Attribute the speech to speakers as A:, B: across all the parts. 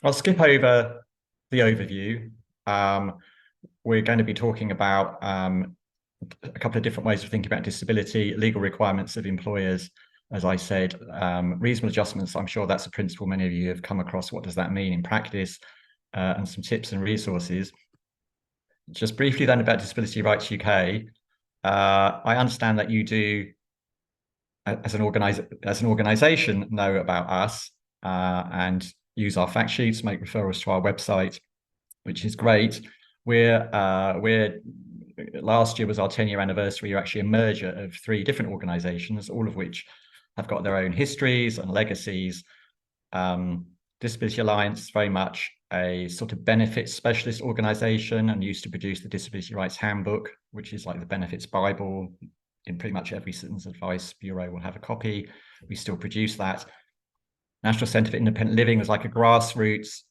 A: I'll skip over the overview. Um, we're going to be talking about a couple of different ways of thinking about disability, legal requirements of employers, as I said, reasonable adjustments. I'm sure that's a principle many of you have come across. What does that mean in practice? And some tips and resources. Just briefly then about Disability Rights UK. I understand that you do, as an organisation, know about us and use our fact sheets, make referrals to our website, which is great. We're last year was our 10-year anniversary. We're actually a merger of 3 different organisations, all of which have got their own histories and legacies. Disability Alliance, very much a sort of benefits specialist organisation, and used to produce the Disability Rights Handbook, which is like the benefits Bible. In pretty much every Citizens Advice Bureau will have a copy. We still produce that. National Centre for Independent Living was like a grassroots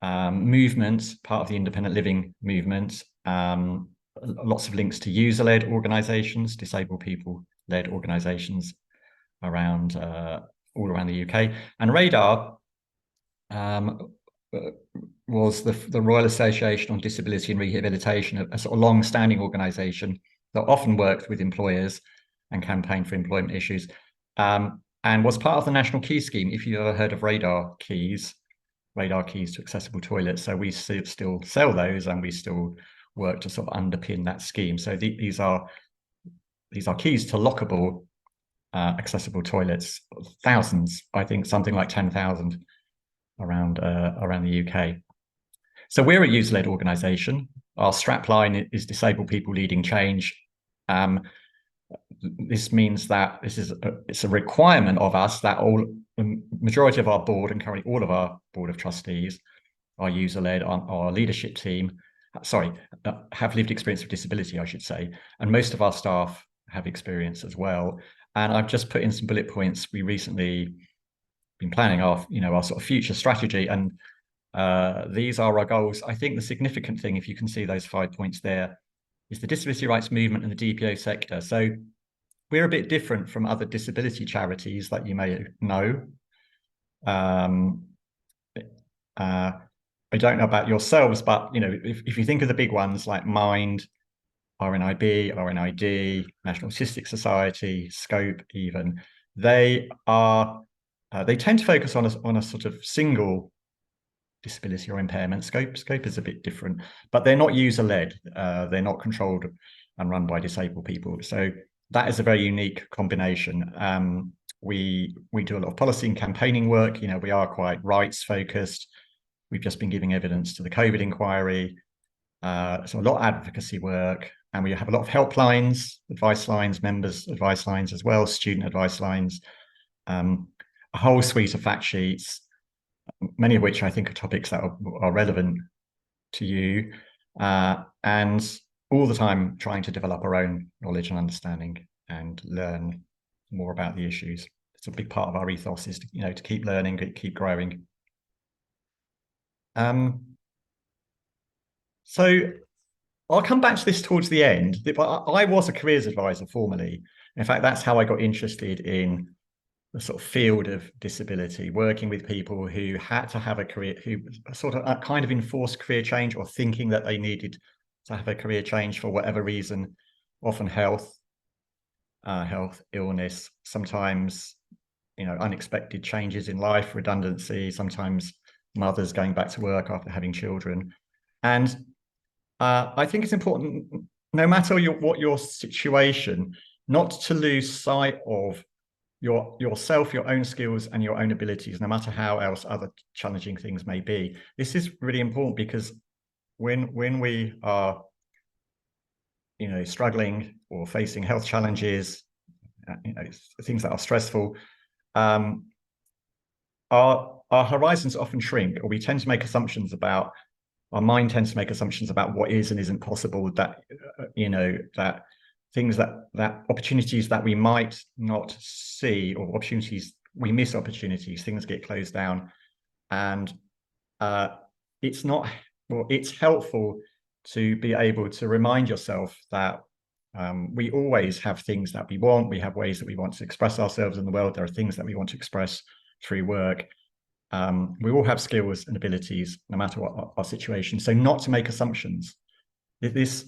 A: movement, part of the independent living movement. Lots of links to user-led organisations, disabled people-led organisations around all around the UK. And Radar was the Royal Association on Disability and Rehabilitation, a sort of long-standing organisation that often worked with employers and campaigned for employment issues, and was part of the National Key Scheme. If you've ever heard of Radar keys to accessible toilets. So we still sell those, and we still work to sort of underpin that scheme. So these are keys to lockable accessible toilets, thousands, I think something like 10,000 around the UK. So we're a user-led organisation. Our strapline is disabled people leading change. This means that it's a requirement of us that the majority of our board, and currently all of our board of trustees, are user-led. Our leadership team, have lived experience of disability, I should say, and most of our staff have experience as well. And I've just put in some bullet points. We recently been planning our sort of future strategy, and these are our goals. I think the significant thing, if you can see those 5 points there, is the disability rights movement and the DPO sector. So we're a bit different from other disability charities that you may know. I don't know about yourselves, but if you think of the big ones like Mind, RNIB, RNID, National Autistic Society, Scope, even, they tend to focus on a sort of single disability or impairment. Scope is a bit different, but they're not user-led. They're not controlled and run by disabled people. So that is a very unique combination. We do a lot of policy and campaigning work. We are quite rights focused. We've just been giving evidence to the COVID inquiry. So a lot of advocacy work, and we have a lot of helplines, advice lines, members advice lines as well, student advice lines, a whole suite of fact sheets, many of which I think are topics that are relevant to you, and all the time trying to develop our own knowledge and understanding and learn more about the issues. It's a big part of our ethos is to keep learning, keep growing. So I'll come back to this towards the end. I was a careers advisor formerly. In fact, that's how I got interested in the sort of field of disability, working with people who had to have a career, who sort of kind of enforced career change, or thinking that they needed to have a career change for whatever reason, often health, illness, sometimes unexpected changes in life, redundancy, sometimes mothers going back to work after having children. And I think it's important, no matter what your situation, not to lose sight of yourself, your own skills and your own abilities, no matter how else other challenging things may be. This is really important, because when we are struggling or facing health challenges, things that are stressful, our horizons often shrink, or we tend to make assumptions about, our mind tends to make assumptions about what is and isn't possible, that that things that opportunities that we might not see, or opportunities we miss, opportunities, things get closed down. And it's helpful to be able to remind yourself that we always have things that we want. We have ways that we want to express ourselves in the world. There are things that we want to express through work. We all have skills and abilities, no matter what our situation. So not to make assumptions. This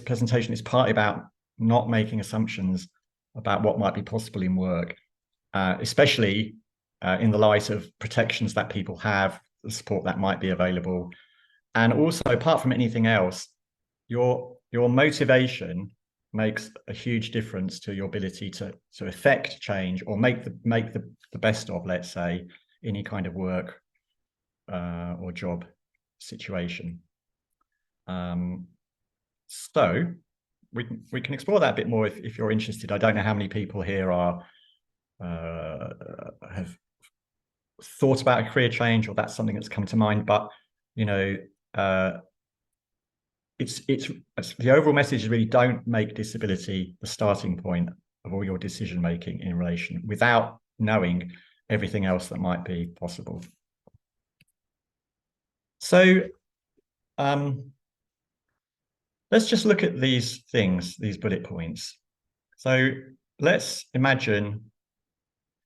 A: presentation is partly about not making assumptions about what might be possible in work, especially in the light of protections that people have, the support that might be available. And also, apart from anything else, your motivation makes a huge difference to your ability to affect change or make the best of, let's say, any kind of work or job situation. So we can explore that a bit more if you're interested. I don't know how many people here are have thought about a career change, or that's something that's come to mind. But you know, it's the overall message is really don't make disability the starting point of all your decision making in relation, without knowing everything else that might be possible. So let's just look at these things, these bullet points. So let's imagine,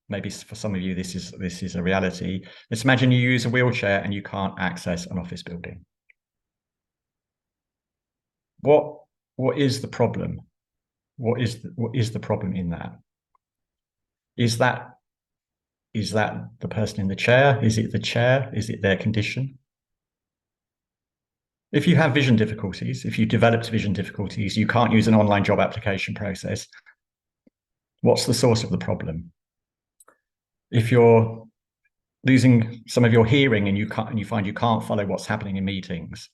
A: maybe for some of you this is a reality. Let's imagine you use a wheelchair and you can't access an office building. What is the problem? What is the problem in that? Is that the person in the chair? Is it the chair? Is it their condition? If you have vision difficulties, if you developed vision difficulties, you can't use an online job application process. What's the source of the problem? If you're losing some of your hearing and you find you can't follow what's happening in meetings,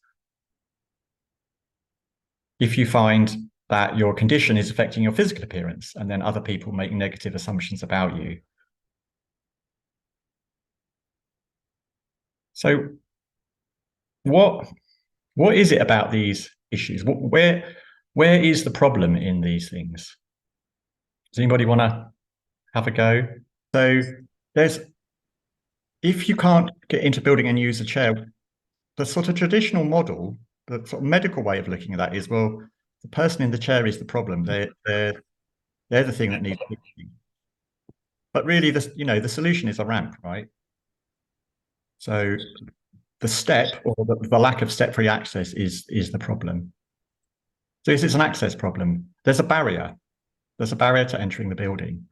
A: if you find that your condition is affecting your physical appearance and then other people make negative assumptions about you. So what is it about these issues? Where is the problem in these things? Does anybody want to have a go? So if you can't get into a building and use a chair, the sort of traditional model, the sort of medical way of looking at that is, well, the person in the chair is the problem. They're the thing that needs fixing. But really, the solution is a ramp, right? So the step, or the lack of step-free access, is the problem. So it's an access problem. There's a barrier. There's a barrier to entering the building.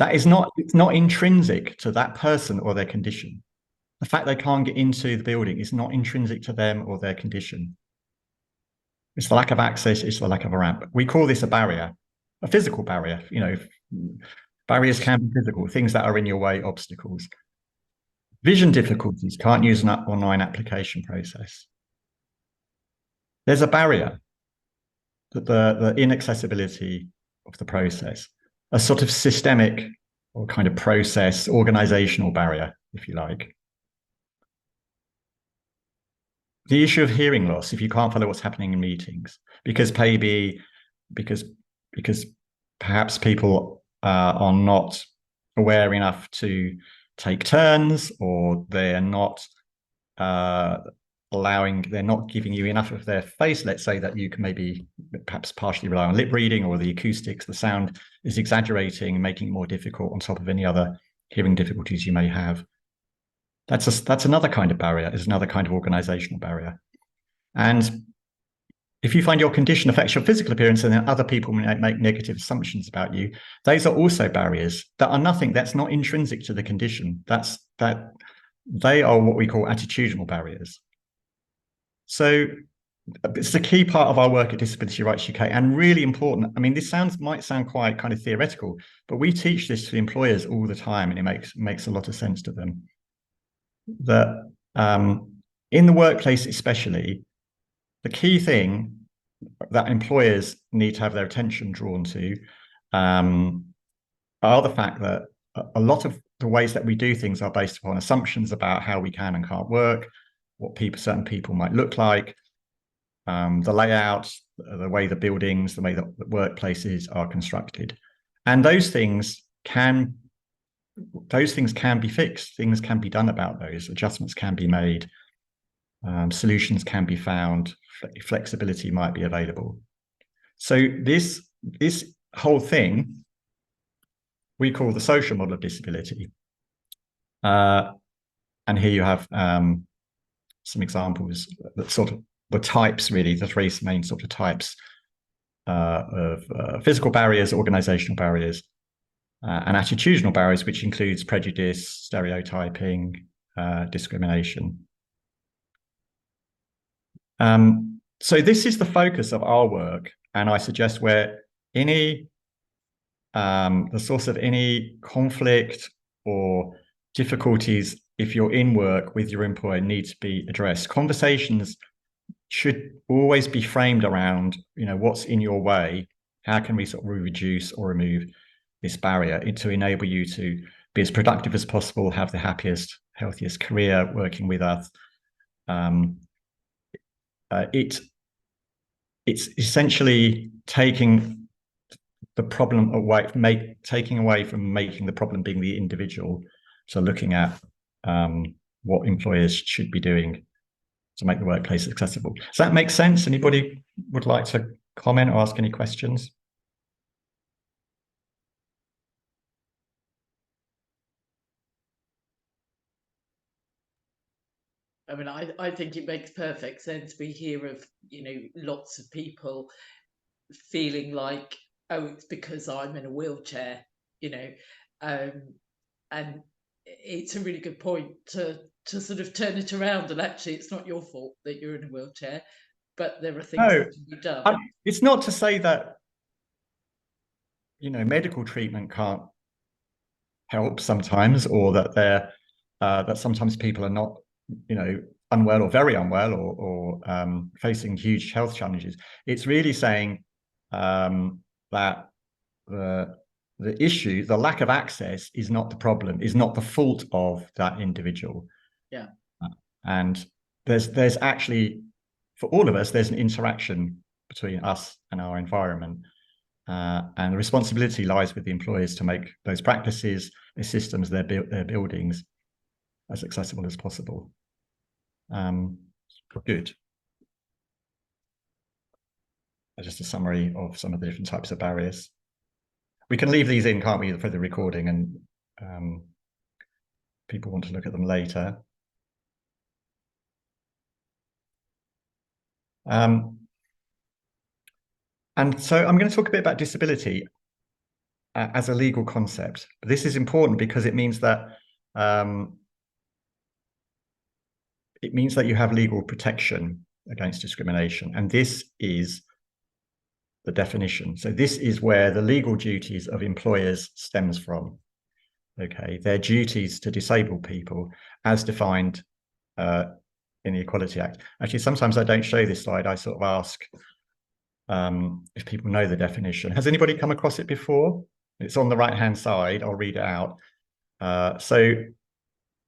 A: It's not intrinsic to that person or their condition. The fact they can't get into the building is not intrinsic to them or their condition. It's the lack of access, it's the lack of a ramp. We call this a barrier, a physical barrier. Barriers can be physical, things that are in your way, obstacles. Vision difficulties, can't use an online application process. There's a barrier, that the inaccessibility of the process, a sort of systemic or kind of process, organizational barrier, if you like. The issue of hearing loss, if you can't follow what's happening in meetings, because perhaps people are not aware enough to take turns, or they're not they're not giving you enough of their face. Let's say that you can maybe perhaps partially rely on lip reading, or the acoustics, the sound is exaggerating and making it more difficult on top of any other hearing difficulties you may have. That's another kind of barrier, is another kind of organizational barrier. And if you find your condition affects your physical appearance and then other people make negative assumptions about you, those are also barriers that's not intrinsic to the condition. They are what we call attitudinal barriers. So it's a key part of our work at Disability Rights UK, and really important. I mean, this might sound quite kind of theoretical, but we teach this to employers all the time, and it makes a lot of sense to them. That in the workplace especially, the key thing that employers need to have their attention drawn to are the fact that a lot of the ways that we do things are based upon assumptions about how we can and can't work, what certain people might look like, the layout, the way the buildings, the way that the workplaces are constructed. And those things can be fixed. Things can be done about those. Adjustments can be made. Solutions can be found. Flexibility might be available. So this whole thing we call the social model of disability. And And here you have some examples that sort of the types, really, the three main sort of types of physical barriers, organizational barriers, and attitudinal barriers, which includes prejudice, stereotyping, discrimination. So this is the focus of our work, and I suggest where any the source of any conflict or difficulties, if you're in work with your employer, need to be addressed. Conversations should always be framed around, what's in your way? How can we sort of reduce or remove this barrier to enable you to be as productive as possible, have the happiest, healthiest career working with us? It's essentially taking the problem away, taking away from making the problem being the individual. So looking at what employers should be doing to make the workplace accessible. Does that make sense? Anybody would like to comment or ask any questions?
B: I mean, I think it makes perfect sense. We hear of, lots of people feeling like, oh, it's because I'm in a wheelchair, and it's a really good point to sort of turn it around, and actually it's not your fault that you're in a wheelchair, but there are things that can be done.
A: It's not to say that medical treatment can't help sometimes, or that that sometimes people are not unwell or very unwell, or facing huge health challenges. It's really saying that the issue, the lack of access, is not the problem, is not the fault of that individual.
B: Yeah.
A: And there's actually, for all of us, there's an interaction between us and our environment. And the responsibility lies with the employers to make those practices, their systems, their buildings as accessible as possible. Good. Just a summary of some of the different types of barriers. We can leave these in, can't we, for the recording, and people want to look at them later. And so I'm going to talk a bit about disability as a legal concept. This is important because it means that you have legal protection against discrimination, and this is the definition. So this is where the legal duties of employers stems from. Okay, their duties to disabled people as defined in the Equality Act. Actually, sometimes I don't show this slide. I sort of ask if people know the definition. Has anybody come across it before? It's on the right-hand side. I'll read it out. So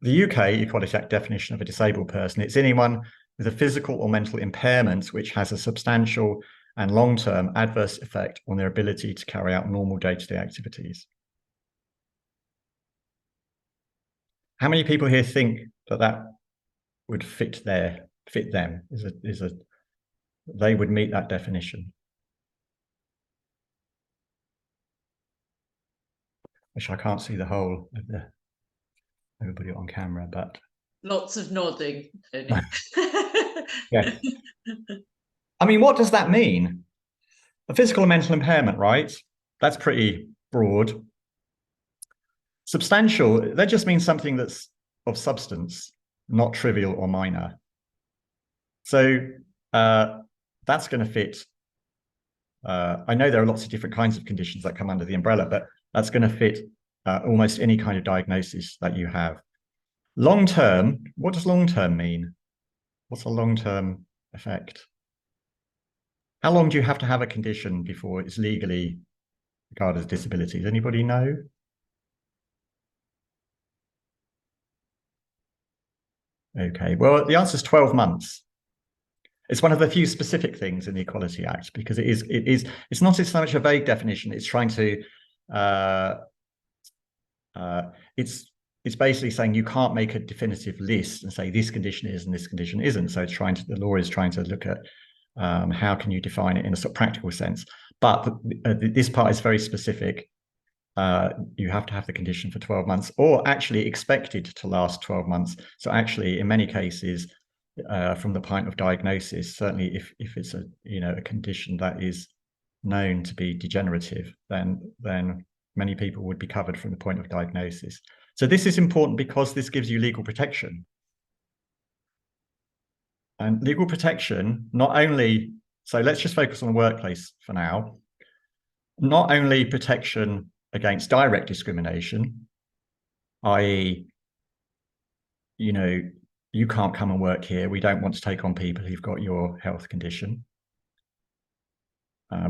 A: the UK Equality Act definition of a disabled person, it's anyone with a physical or mental impairment which has a substantial and long-term adverse effect on their ability to carry out normal day-to-day activities. How many people here think that would fit them? They would meet that definition? Which I can't see the whole of everybody on camera, but
B: lots of nodding.
A: Yeah. I mean, what does that mean? A physical and mental impairment, right? That's pretty broad. Substantial, that just means something that's of substance, not trivial or minor. So that's going to fit. I know there are lots of different kinds of conditions that come under the umbrella, but that's going to fit almost any kind of diagnosis that you have. Long-term, what does long-term mean? What's a long-term effect? How long do you have to have a condition before it's legally regarded as disability? Does anybody know? Okay, well, the answer is 12 months. It's one of the few specific things in the Equality Act, because it's not so much a vague definition. It's trying to it's basically saying you can't make a definitive list and say this condition is and this condition isn't. So it's the law is trying to look at how can you define it in a sort of practical sense. But this part is very specific, you have to have the condition for 12 months, or actually expected to last 12 months. So actually, in many cases, from the point of diagnosis, certainly if it's a condition that is known to be degenerative, then many people would be covered from the point of diagnosis. So this is important because this gives you legal protection. And legal protection, not only, so let's just focus on the workplace for now, not only protection against direct discrimination, i.e., you can't come and work here. We don't want to take on people who've got your health condition,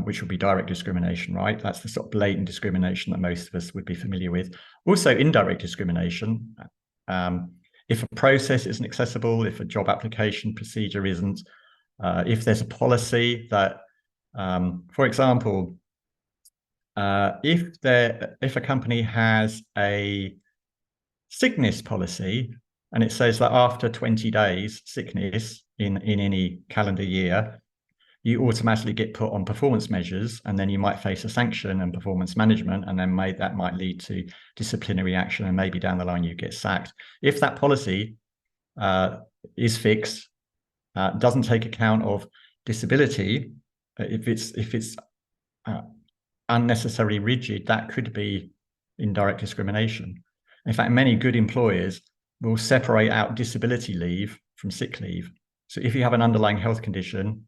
A: which would be direct discrimination, right? That's the sort of blatant discrimination that most of us would be familiar with. Also, indirect discrimination. If a process isn't accessible, if a job application procedure isn't, if there's a policy that, for example, if a company has a sickness policy and it says that after 20 days sickness in any calendar year, you automatically get put on performance measures, and then you might face a sanction and performance management, and then that might lead to disciplinary action, and maybe down the line you get sacked. If that policy is fixed, doesn't take account of disability, if it's unnecessarily rigid, that could be indirect discrimination. In fact, many good employers will separate out disability leave from sick leave. So if you have an underlying health condition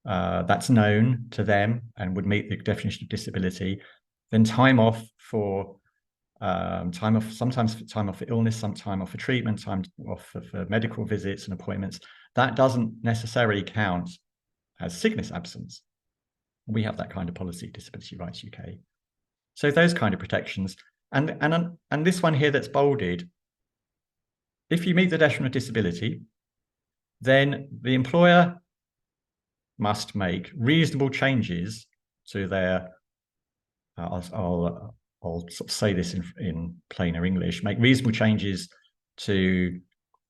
A: that's known to them and would meet the definition of disability, then time off for sometimes time off for illness, some time off for treatment, time off for medical visits and appointments, that doesn't necessarily count as sickness absence. We have that kind of policy, Disability Rights UK. So those kind of protections. And this one here that's bolded, if you meet the definition of disability, then the employer must make reasonable changes to their, I'll sort of say this in plainer English, make reasonable changes to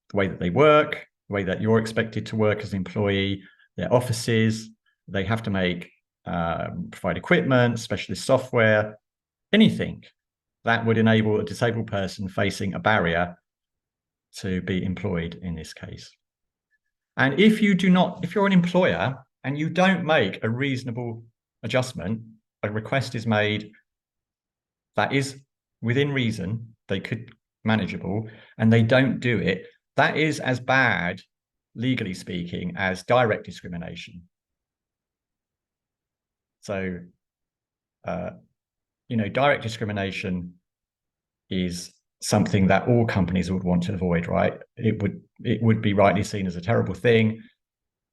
A: the way that they work, the way that you're expected to work as an employee, their offices. They have to provide equipment, specialist software, anything that would enable a disabled person facing a barrier to be employed in this case. And if you're an employer and you don't make a reasonable adjustment, a request is made that is within reason, they could manageable, and they don't do it, that is as bad, legally speaking, as direct discrimination. So, direct discrimination is something that all companies would want to avoid, right? It would be rightly seen as a terrible thing.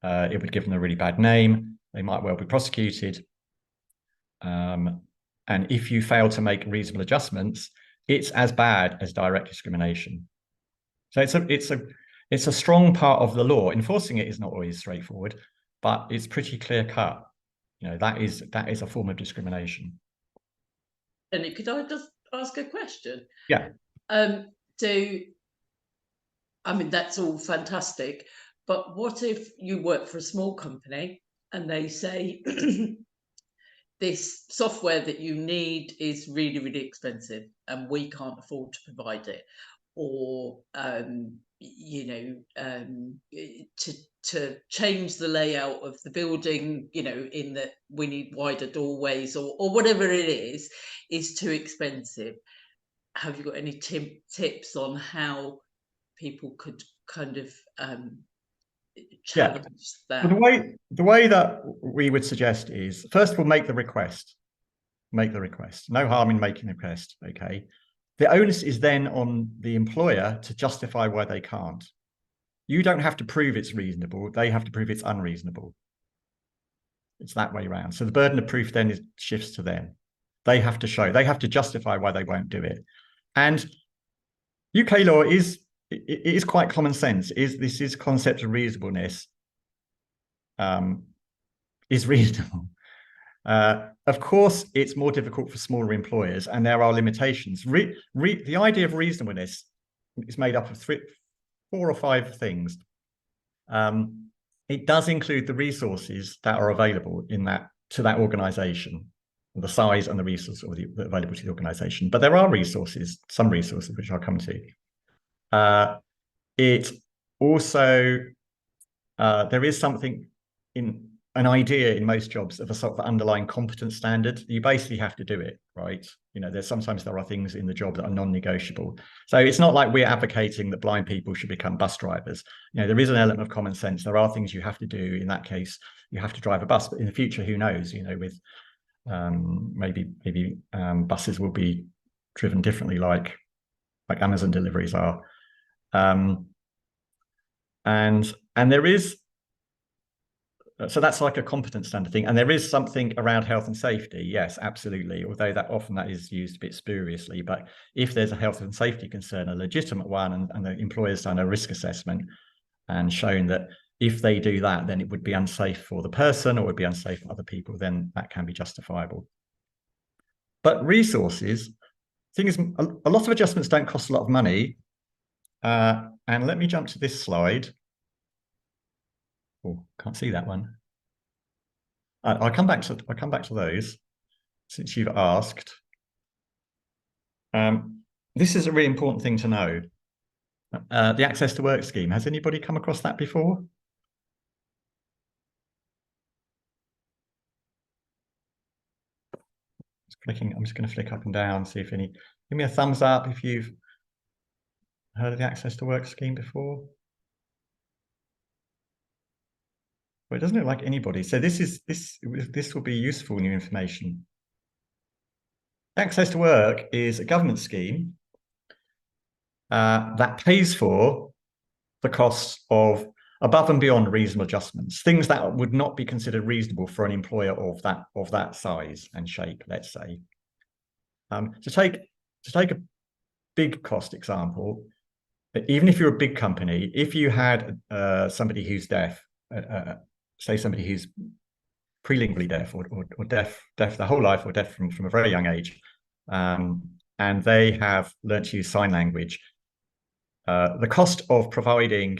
A: It would give them a really bad name. They might well be prosecuted. And if you fail to make reasonable adjustments, it's as bad as direct discrimination. So it's a strong part of the law. Enforcing it is not always straightforward, but it's pretty clear cut. That is a form of discrimination.
B: And could I just ask a question?
A: Yeah.
B: I mean, that's all fantastic, but what if you work for a small company and they say this software that you need is really, really expensive and we can't afford to provide it, or to change the layout of the building, in that we need wider doorways, or whatever it is too expensive. Have you got any tips on how people could kind of challenge that?
A: Well, the way that we would suggest is, first of all, make the request. Make the request. No harm in making the request, okay? The onus is then on the employer to justify why they can't. You don't have to prove it's reasonable. They have to prove it's unreasonable. It's that way around. So the burden of proof then shifts to them. They have to justify why they won't do it. And UK law is quite common sense. This concept of reasonableness is reasonable. Of course, it's more difficult for smaller employers, and there are limitations. The idea of reasonableness is made up of 4 or 5 things. It does include the resources that are available to that organization. the size and the resources available to the organization. But there are resources, some resources, which I'll come to. It also, there is something in an idea in most jobs of a sort of underlying competence standard. You basically have to do it, right? Sometimes there are things in the job that are non-negotiable. So it's not like we're advocating that blind people should become bus drivers. There is an element of common sense. There are things you have to do. In that case, you have to drive a bus. But in the future, who knows? With maybe buses will be driven differently, like Amazon deliveries are. And there is, so that's like a competence standard thing. And there is something around health and safety. Yes, absolutely. Although that is used a bit spuriously. But if there's a health and safety concern, a legitimate one, and the employer's done a risk assessment and shown that if they do that, then it would be unsafe for the person or would be unsafe for other people, then that can be justifiable. But resources, thing is, a lot of adjustments don't cost a lot of money. And let me jump to this slide. Oh, can't see that one. I'll come back to those since you've asked. This is a really important thing to know. The Access to Work scheme. Has anybody come across that before? I'm just going to flick up and down, see if any. Give me a thumbs up if you've heard of the Access to Work scheme before. Well, it doesn't look like anybody. So this will be useful new information. Access to Work is a government scheme that pays for the costs of above and beyond reasonable adjustments, things that would not be considered reasonable for an employer of that size and shape, let's say. To take a big cost example, even if you're a big company, if you had somebody who's deaf, say somebody who's prelingually deaf or deaf their whole life or deaf from a very young age, and they have learned to use sign language, the cost of providing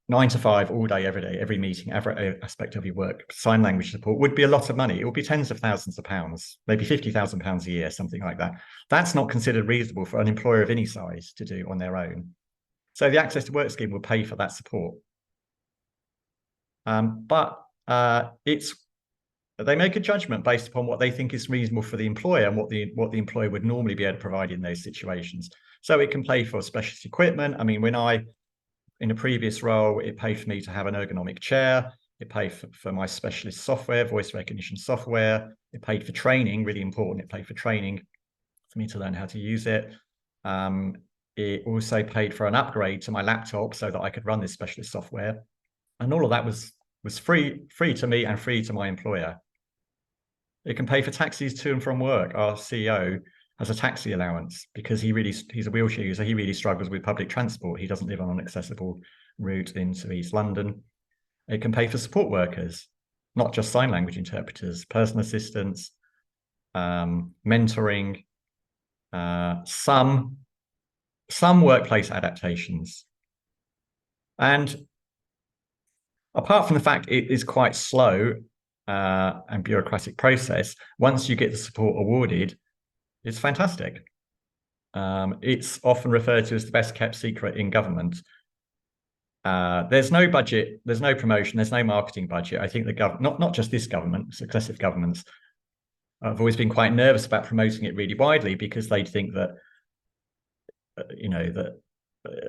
A: 9 to 5 all day, every day, every meeting, every aspect of your work, sign language support would be a lot of money. It would be tens of thousands of pounds, maybe £50,000 a year, something like that. That's not considered reasonable for an employer of any size to do on their own. So the Access to Work scheme will pay for that support. But they make a judgment based upon what they think is reasonable for the employer and what the employer would normally be able to provide in those situations. So it can pay for specialist equipment. I mean, in a previous role, it paid for me to have an ergonomic chair. It paid for my specialist software, voice recognition software. It paid for training, really important. It paid for training for me to learn how to use it. It also paid for an upgrade to my laptop so that I could run this specialist software. And all of that was free to me and free to my employer. It can pay for taxis to and from work. Our CEO has a taxi allowance because he's a wheelchair user. He really struggles with public transport. He doesn't live on an accessible route into East London. It can pay for support workers, not just sign language interpreters, personal assistants, mentoring, some workplace adaptations. And apart from the fact it is quite slow and bureaucratic process, once you get the support awarded, it's fantastic. It's often referred to as the best kept secret in government. There's no budget, there's no promotion, there's no marketing budget. I think the not just this government, successive governments have always been quite nervous about promoting it really widely because they'd think that that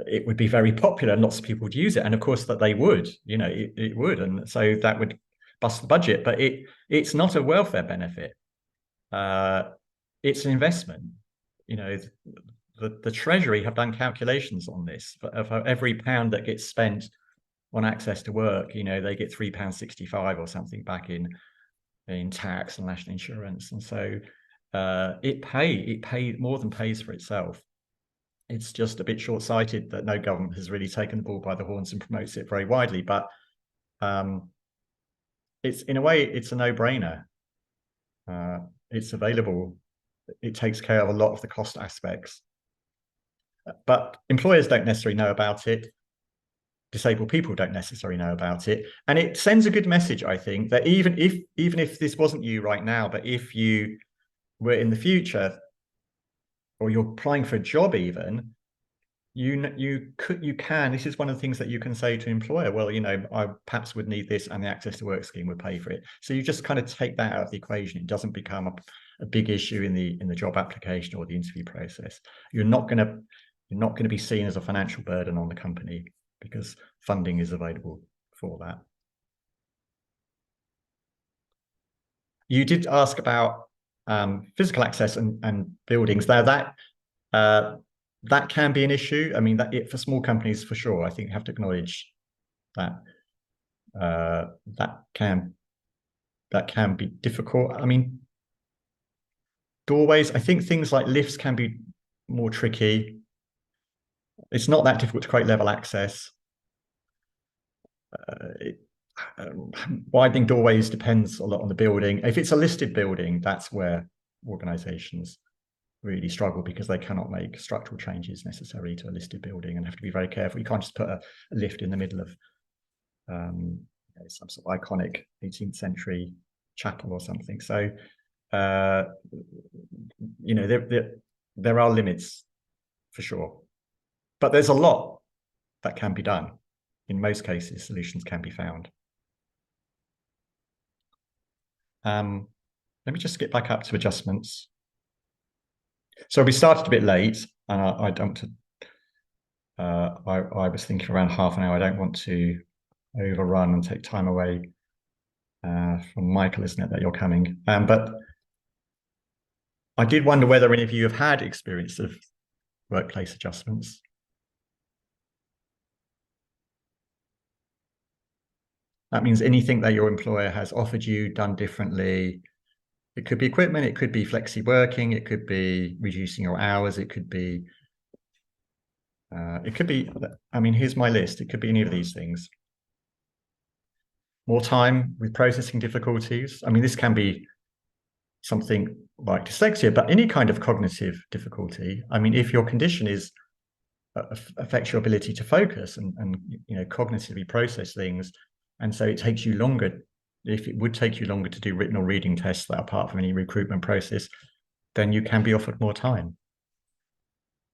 A: it would be very popular and lots of people would use it, and of course that they would. It would, and so that would bust the budget. But it's not a welfare benefit. It's an investment. The Treasury have done calculations on this. For every pound that gets spent on Access to Work, they get £3.65 or something back in tax and national insurance. And so it more than pays for itself. It's just a bit short-sighted that no government has really taken the bull by the horns and promotes it very widely. But it's, in a way, it's a no-brainer. It's available. It takes care of a lot of the cost aspects. But employers don't necessarily know about it. disabled people don't necessarily know about it. And it sends a good message, I think, that even if this wasn't you right now, but if you were in the future, or you're applying for a job even, you can, this is one of the things that you can say to employer, well, I perhaps would need this, and the access to work scheme would pay for it. So you just kind of take that out of the equation. It doesn't become a big issue in the job application or the interview process. You're not going to be seen as a financial burden on the company, because funding is available for that. You did ask about physical access and buildings. Now that can be an issue. I mean, for small companies, for sure, I think you have to acknowledge that that can be difficult. I mean, doorways, I think things like lifts can be more tricky. It's not that difficult to create level access. Widening doorways depends a lot on the building. If it's a listed building, that's where organizations really struggle, because they cannot make structural changes necessary to a listed building and have to be very careful. You can't just put a lift in the middle of some sort of iconic 18th century chapel or something. So there are limits for sure, but there's a lot that can be done. In most cases, solutions can be found. Let me just skip back up to adjustments. So we started a bit late, and I don't I was thinking around half an hour. I don't want to overrun and take time away from Michael, isn't it, that you're coming? But I did wonder whether any of you have had experience of workplace adjustments. That means anything that your employer has offered you, done differently. It could be equipment, it could be flexi working, it could be reducing your hours, it could be, I mean, here's my list. It could be any of these things. More time with processing difficulties. I mean, this can be something like dyslexia, but any kind of cognitive difficulty. I mean, if your condition affects your ability to focus and cognitively process things, and so it takes you longer. If it would take you longer to do written or reading tests that are part of any recruitment process, then you can be offered more time.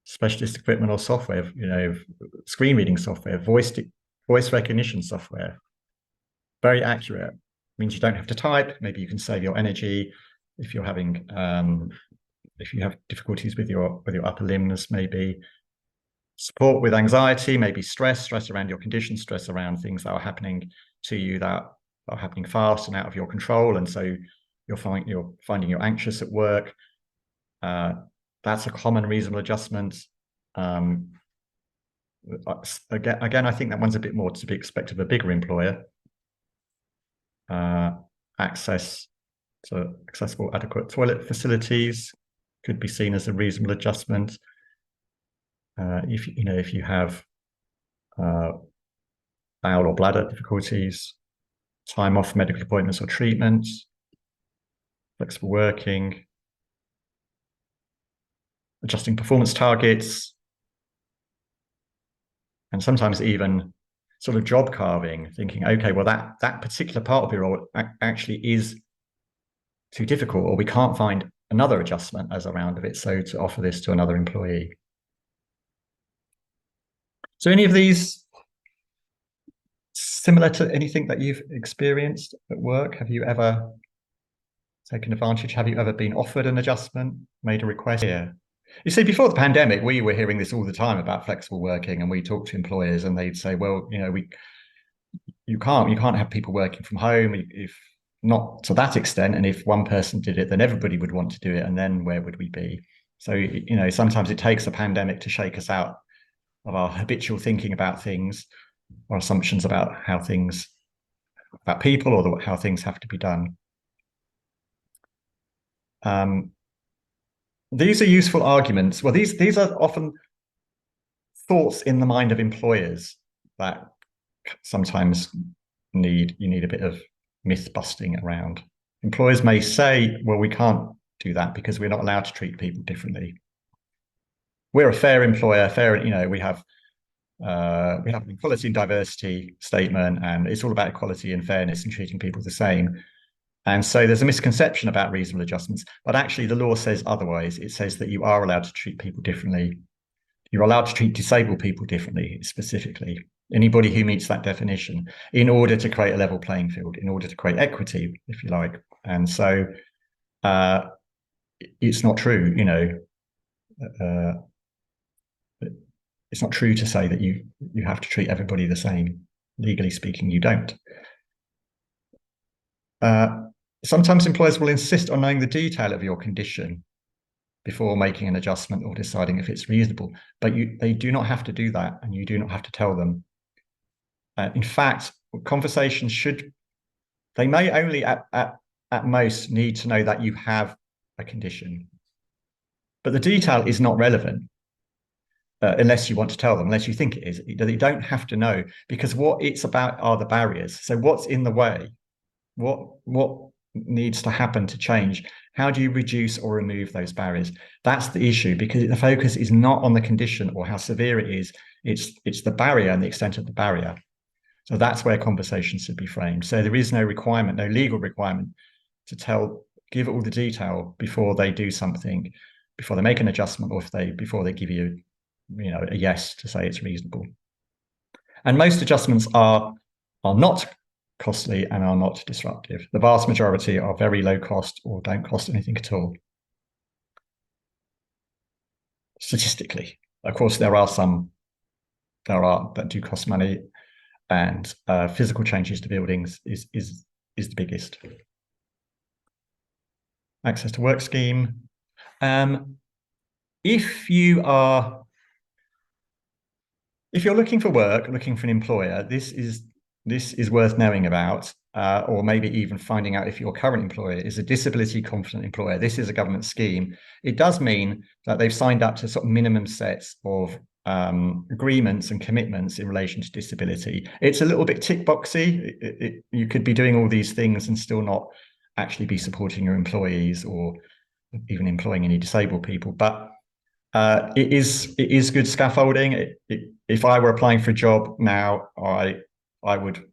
A: Specialist equipment or software, screen reading software, voice recognition software, very accurate. Means you don't have to type. Maybe you can save your energy if you're having if you have difficulties with your upper limbs. Maybe support with anxiety, maybe stress around your condition, stress around things that are happening to you that are happening fast and out of your control, and so you're finding you're anxious at work. That's a common reasonable adjustment. Again, I think that one's a bit more to be expected of a bigger employer. Access to accessible, adequate toilet facilities could be seen as a reasonable adjustment. If you have bowel or bladder difficulties, time off medical appointments or treatments, flexible working, adjusting performance targets, and sometimes even sort of job carving, thinking, okay, well, that particular part of your role actually is too difficult, or we can't find another adjustment as a round of it, so to offer this to another employee. So any of these similar to anything that you've experienced at work? Have you ever taken advantage? Have you ever been offered an adjustment, made a request? Here, you see, before the pandemic, we were hearing this all the time about flexible working, and we talked to employers, and they'd say, well, you can't have people working from home, if not to that extent, and if one person did it, then everybody would want to do it, and then where would we be? So sometimes it takes a pandemic to shake us out of our habitual thinking about things, or assumptions about about people, or how things have to be done. These are useful arguments. Well, these are often thoughts in the mind of employers that sometimes you need a bit of myth busting around. Employers may say, well, we can't do that because we're not allowed to treat people differently. We're a fair employer, we have We have an equality and diversity statement, and it's all about equality and fairness and treating people the same. And so there's a misconception about reasonable adjustments, but actually the law says otherwise. It says that you are allowed to treat people differently. You're allowed to treat disabled people differently, specifically. Anybody who meets that definition, in order to create a level playing field, in order to create equity, if you like. And so it's not true, it's not true to say that you have to treat everybody the same. Legally speaking, you don't. Sometimes employers will insist on knowing the detail of your condition before making an adjustment or deciding if it's reasonable, but they do not have to do that, and you do not have to tell them. In fact, conversations they may only at most need to know that you have a condition, but the detail is not relevant unless you want to tell them, unless you think it is. They don't have to know, because what it's about are the barriers. So what's in the way? What needs to happen to change? How do you reduce or remove those barriers? That's the issue, because the focus is not on the condition or how severe it is. It's the barrier and the extent of the barrier. So that's where conversations should be framed. So there is no requirement, no legal requirement to give all the detail before they do something, before they make an adjustment, or before they give you, a yes to say it's reasonable. And most adjustments are not costly and are not disruptive. The vast majority are very low cost or don't cost anything at all. Statistically, of course, there are that do cost money, and physical changes to buildings is the biggest. Access to work scheme. If you're looking for work, looking for an employer, this is worth knowing about, or maybe even finding out if your current employer is a disability confident employer. This is a government scheme. It does mean that they've signed up to sort of minimum sets of agreements and commitments in relation to disability. It's a little bit tick boxy. You could be doing all these things and still not actually be supporting your employees or even employing any disabled people. But it is good scaffolding. If I were applying for a job now, I would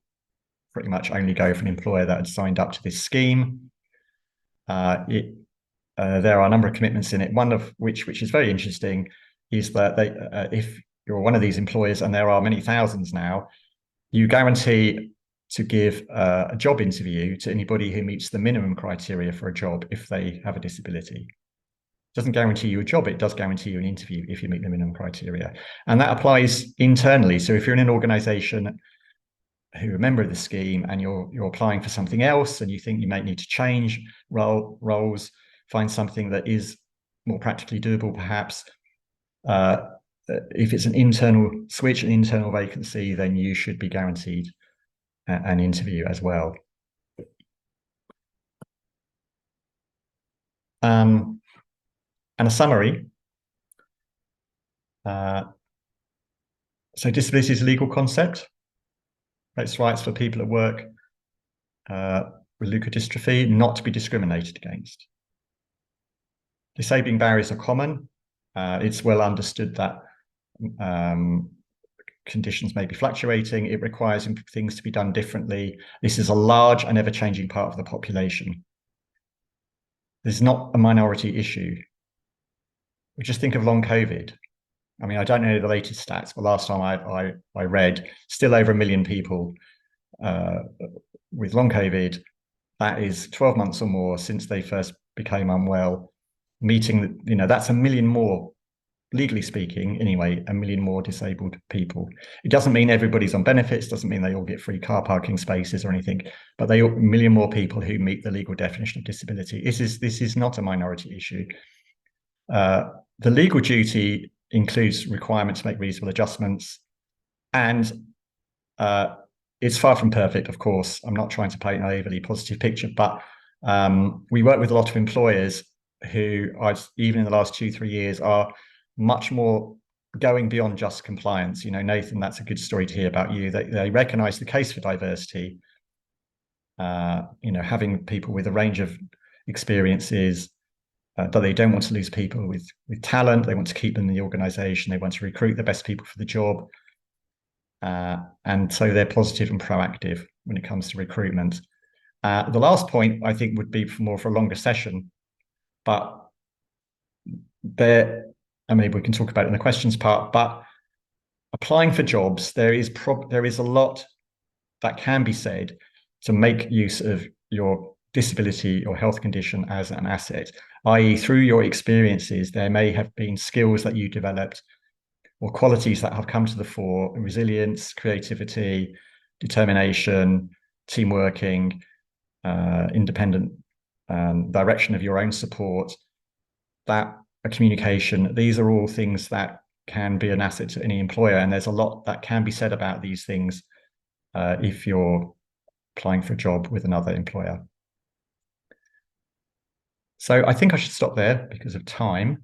A: pretty much only go for an employer that had signed up to this scheme. There are a number of commitments in it. One of which is very interesting, is that if you're one of these employers, and there are many thousands now, you guarantee to give a job interview to anybody who meets the minimum criteria for a job if they have a disability. It doesn't guarantee you a job, it does guarantee you an interview if you meet the minimum criteria. And that applies internally. So if you're in an organization who are a member of the scheme and you're applying for something else and you think you might need to change roles, find something that is more practically doable perhaps, if it's an internal switch, an internal vacancy, then you should be guaranteed an interview as well. And a summary. So disability is a legal concept. It's rights for people at work with leukodystrophy not to be discriminated against. Disabling barriers are common. It's well understood that conditions may be fluctuating. It requires things to be done differently. This is a large and ever-changing part of the population. This is not a minority issue. We just think of long COVID. I mean, I don't know the latest stats, but last time I read, still over 1 million people with long COVID. That is 12 months or more since they first became unwell. That's 1 million more, legally speaking, anyway, 1 million more disabled people. It doesn't mean everybody's on benefits, doesn't mean they all get free car parking spaces or anything, but 1 million more people who meet the legal definition of disability. This is not a minority issue. The legal duty includes requirements to make reasonable adjustments, and it's far from perfect, of course. I'm not trying to paint an overly positive picture, but we work with a lot of employers who are, even in the last 2-3 years, are much more going beyond just compliance. Nathan, that's a good story to hear about you. They recognize the case for diversity, having people with a range of experiences, but they don't want to lose people with talent. They want to keep them in the organization. They want to recruit the best people for the job. And so they're positive and proactive when it comes to recruitment. The last point, I think, would be more for a longer session, but and maybe we can talk about it in the questions part, but applying for jobs, there is a lot that can be said to make use of your disability or health condition as an asset, i.e., through your experiences, there may have been skills that you developed or qualities that have come to the fore: resilience, creativity, determination, team working, independent direction of your own support, that communication. These are all things that can be an asset to any employer, and there's a lot that can be said about these things if you're applying for a job with another employer. So I think I should stop there because of time.